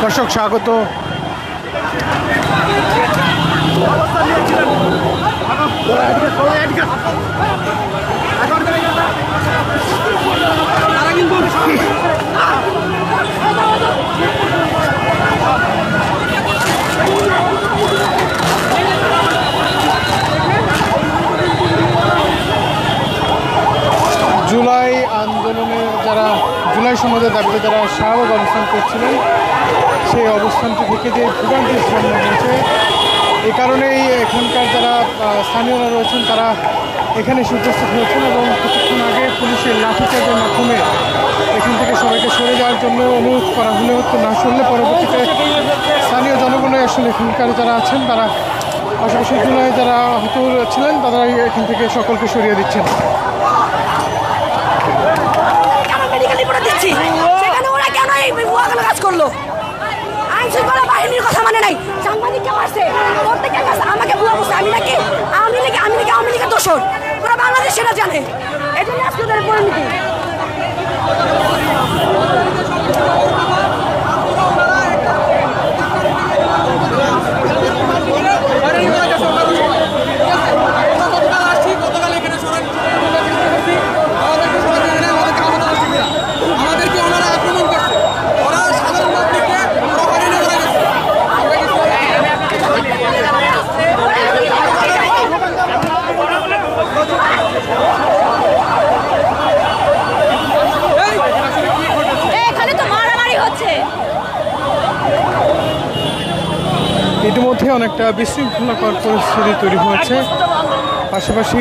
দর্শক স্বাগত। জুলাই আন্দোলনের যারা জুলাই সনদের দাবিতে যারা শাহবাগ অবস্থান করছিলেন, সেই অবস্থানটি থেকে যে ভোগান্তির সামনে হয়েছে, এই কারণেই এখানকার যারা স্থানীয়রা রয়েছেন তারা এখানে উপস্থিত হয়েছেন এবং কিছুক্ষণ আগে পুলিশের লাঠিচার্জের মাধ্যমে এখান থেকে সবাইকে সরে যাওয়ার জন্য অনুরোধ করা হলেও তো না সরলে পরবর্তীতে স্থানীয় জনগণই আসলে এখানকার যারা আছেন তারা আশেপাশে জুলাই যারা আহত ছিলেন তারা এখান থেকে সকলকে সরিয়ে দিচ্ছেন। সেখানে ওরা কেন এই কাজ করলো? আইন শৃঙ্খলা বাহিনীর কথা মানে নাই, সাংবাদিককে মারছে, প্রত্যেকের কাছে আমাকে ভুয়া বলছে। আমি নাকি আওয়ামী লীগের দোষর, পুরো বাংলাদেশ সেটা জানে। এই জন্য আজকে ওদের পরিণতি। ইতিমধ্যে অনেকটা বিশৃঙ্খলাকর পরিস্থিতি তৈরি হয়েছে। পাশাপাশি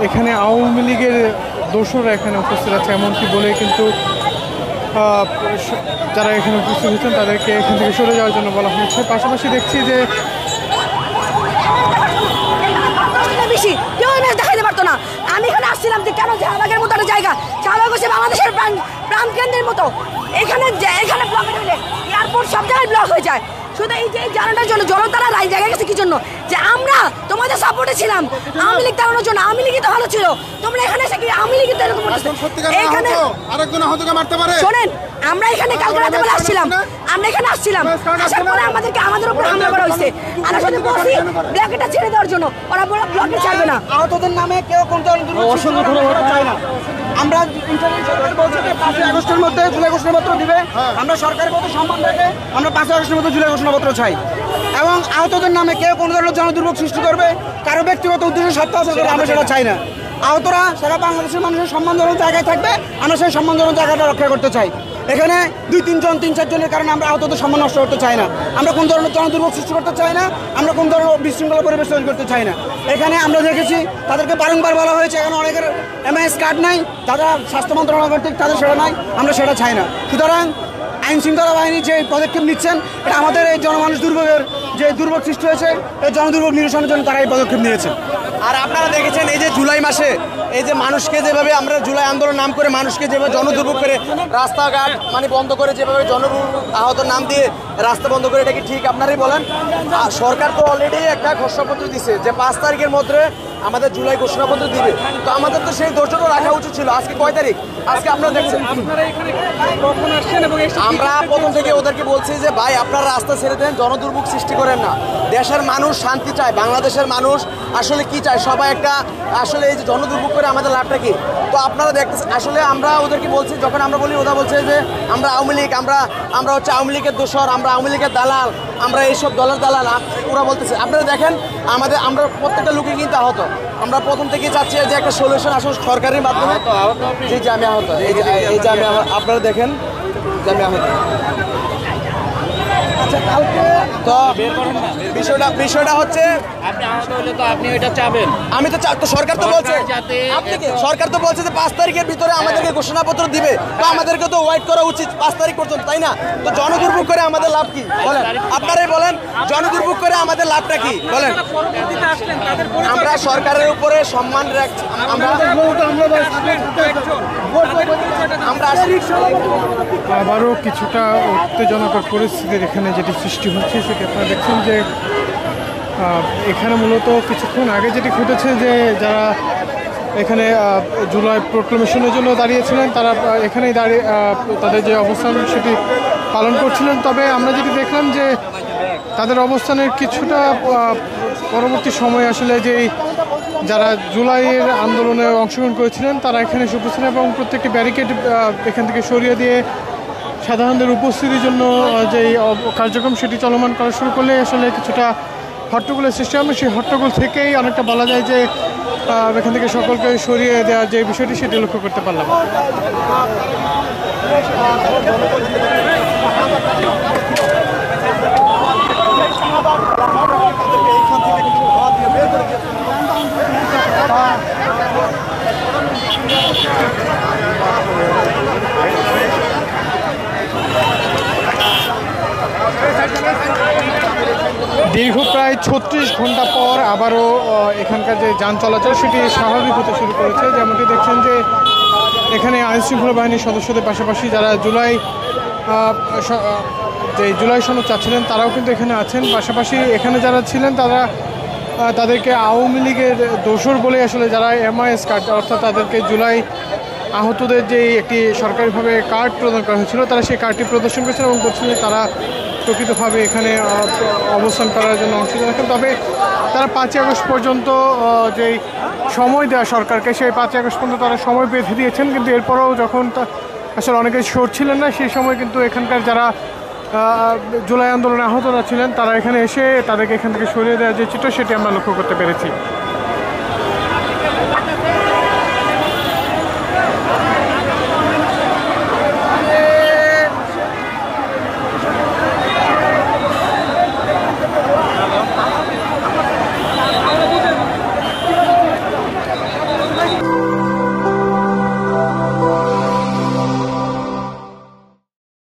এখানে আওয়ামী লীগের দোসররা এখানে উপস্থিত আছে এমনকি বলে কিন্তু যারা এখানে উপস্থিত হয়েছেন তাদেরকে এখান থেকে সরে যাওয়ার জন্য বলা হয়েছে। পাশাপাশি দেখছি যে বেশি কেউ দেখাইতে পারতো না। আমি এখানে আসছিলাম যে কেন শাহবাগের মতো একটা জায়গা, শাহবাগ হচ্ছে বাংলাদেশের প্রাণকেন্দ্রের মতো। এখানে ব্লক হলে এয়ারপোর্ট সব জায়গায় ব্লক হয়ে যায়। শুধু এই যে জানাটার জন্য জনতারা রায় জায়গায় গেছে কি জন্য? যে আমরা তোমাদের সাপোর্টে ছিলাম আওয়ামী লীগ তাড়ানোর জন্য। আওয়ামী লীগই তো ভালো ছিল, তোমরা এখানে এসে কি আওয়ামী লীগই তো এরকম করতেছে? এখানে আরেকজন আহতকে মারতে পারে। শোনেন, আমরা এখানে কালকে রাতে বেলা আসছিলাম, আসার পরে আমাদের উপর হামলা করা হয়েছে। আমরা শুধু বলছি ব্লকেটা ছেড়ে দেওয়ার জন্য, ওরা ব্লকে ছাড়বে না। আহতদের নামে কেউ কোন অসংখ্য ধন্যবাদ চাই না। আমরা সরকার বলছে যে 5 আগস্টের মধ্যে জুলাই ঘোষণাপত্র দিবে। আমরা সরকারের প্রতি সম্মান রেখে আমরা 5 আগস্টের মধ্যে জুলাই ঘোষণাপত্র চাই এবং আহতদের নামে কেউ কোনো ধরনের জনদুর্ভোগ সৃষ্টি করবে, কারো ব্যক্তিগত উদ্দেশ্যে স্বার্থ হাসিল করবে, আমরা সেটা চাই না। আহতরা সারা বাংলাদেশের মানুষের সম্মানজনক জায়গায় থাকবে, আমরা সেই সম্মানজনক জায়গাটা রক্ষা করতে চাই। এখানে 2-3 জন 3-4 জনের কারণে আমরা আহতদের সম্মান নষ্ট করতে চাই না। আমরা কোন ধরনের জনদুর্ভোগ সৃষ্টি করতে চাই না, আমরা কোন ধরনের বিশৃঙ্খলা পরিবেশ তৈরি করতে চাই না। এখানে আমরা দেখেছি তাদেরকে বারংবার বলা হয়েছে এখন অনেকের এমআইএস কার্ড নাই, তারা স্বাস্থ্য মন্ত্রণালয় কর্তৃক তাদের সেটা নাই, আমরা সেটা চাই না। সুতরাং আইন শৃঙ্খলা বাহিনী যে পদক্ষেপ নিচ্ছেন এটা আমাদের এই জনমানুষ দুর্ভোগের যে দুর্ভোগ সৃষ্টি হয়েছে এই জনদুর্ভোগ নিরসনের জন্য তারা এই পদক্ষেপ নিয়েছে। আর আপনারা দেখেছেন এই যে জুলাই মাসে এই যে মানুষকে যেভাবে আমরা জুলাই আন্দোলন নাম করে মানুষকে যেভাবে জনদুর্ভোগ করে রাস্তাঘাট বন্ধ করে যেভাবে আহত নাম দিয়ে রাস্তা বন্ধ করে, এটা কি ঠিক? আপনারাই বলেন। সরকার তো অলরেডি একটা ঘোষণাপত্র দিছে যে 5 তারিখের মধ্যে আমাদের জুলাই ঘোষণাপত্র দিবে, তো আমাদের তো সেই ধৈর্যটা রাখা উচিত ছিল। আজকে কয় তারিখ? আজকে আপনারা দেখছেন আমরা প্রথম থেকে ওদেরকে বলছি যে ভাই আপনারা রাস্তা ছেড়ে দেন, জনদুর্ভোগ সৃষ্টি করেন না। দেশের মানুষ শান্তি চায়, বাংলাদেশের মানুষ আসলে কি চায়, সবাই একটা আসলে এই যে জনদুর্ভোগ করে আমাদের লাভটা কি? তো আপনারা দেখতেছেন আসলে আমরা ওদেরকে বলছি, যখন আমরা বলি ওরা বলছে যে আমরা আওয়ামী লীগ, আমরা হচ্ছে আওয়ামী লীগের দোসর, আমরা আওয়ামী লীগের দালাল, আমরা এইসব দলের দালাল ওরা বলতেছে। আপনারা দেখেন আমরা প্রত্যেকটা লোকে কিন্তু আহত। আমরা প্রথম থেকে চাচ্ছি যে একটা সলিউশন আসলে সরকারের মাধ্যমে। জি জি আমি আহত, এই যে আমি আপনারা দেখেন যে আমি আহত। আচ্ছা কালকে তো বিষয়টা হচ্ছে আমি তো সরকার তো বলছে সরকার তো বলছে যে 5 তারিখের ভিতরে আমাদেরকে ঘোষণাপত্র দিবে, তো আমাদেরকে তো ওয়েট করা উচিত 5 তারিখ পর্যন্ত, তাই না? তো জনদুর্ভোগ করে আমাদের লাভ কি বলেন? আপনারাই বলেন, জনদুর্ভোগ করে আমাদের লাভটা কি বলেন? আমরা সরকারের উপরে সম্মান রাখছি। আবারও কিছুটা উত্তেজনাকর পরিস্থিতির এখানে যেটি সৃষ্টি হচ্ছে সেটি আপনারা দেখছেন যে এখানে মূলত কিছুক্ষণ আগে যেটি ঘটেছে যে যারা এখানে জুলাই প্রোক্লেমেশনের জন্য দাঁড়িয়েছিলেন, তারা এখানেই দাঁড়িয়ে তাদের যে অবস্থান সেটি পালন করছিলেন। তবে আমরা যেটি দেখলাম যে তাদের অবস্থানের কিছুটা পরবর্তী সময়ে আসলে যেই যারা জুলাইয়ের আন্দোলনে অংশগ্রহণ করেছিলেন তারা এখানে এসে উপস্থিত এবং প্রত্যেকটি ব্যারিকেড এখান থেকে সরিয়ে দিয়ে সাধারণদের উপস্থিতির জন্য যেই কার্যক্রম সেটি চলমান করা শুরু করলে আসলে কিছুটা হট্টগোলের সৃষ্টি হবে। সেই হট্টগোল থেকেই অনেকটা বলা যায় যে এখান থেকে সকলকে সরিয়ে দেওয়ার যে বিষয়টি সেটি লক্ষ্য করতে পারলাম। দীর্ঘ প্রায় ৩৬ ঘন্টা পর আবারও এখানকার যে যান চলাচল সেটি স্বাভাবিক হতে শুরু করেছে। যেমনটি দেখছেন যে এখানে আইনশৃঙ্খলা বাহিনীর সদস্যদের পাশাপাশি যারা জুলাই সনদ চাচ্ছিলেন তারাও কিন্তু এখানে আছেন। পাশাপাশি এখানে যারা ছিলেন তাদেরকে আওয়ামী লীগের দোসর বলে আসলে যারা MIS কার্ড অর্থাৎ তাদেরকে জুলাই আহতদের যে একটি সরকারিভাবে কার্ড প্রদান করা হয়েছিল তারা সেই কার্ডটি প্রদর্শন করেছিল এবং বলছিলেন তারা প্রকৃতভাবে এখানে অবস্থান করার জন্য অংশগ্রহণ রাখেন। তবে তারা 5ই আগস্ট পর্যন্ত যেই সময় দেওয়া সরকারকে সেই 5ই আগস্ট পর্যন্ত তারা সময় বেঁধে দিয়েছেন, কিন্তু এরপরেও যখন আসলে অনেকে সরছিলেন না সেই সময় কিন্তু এখানকার যারা জুলাই আন্দোলনে আহতরা ছিলেন তারা এখানে এসে তাদেরকে এখান থেকে সরিয়ে দেওয়ার যে চিত্র সেটি আমরা লক্ষ্য করতে পেরেছি।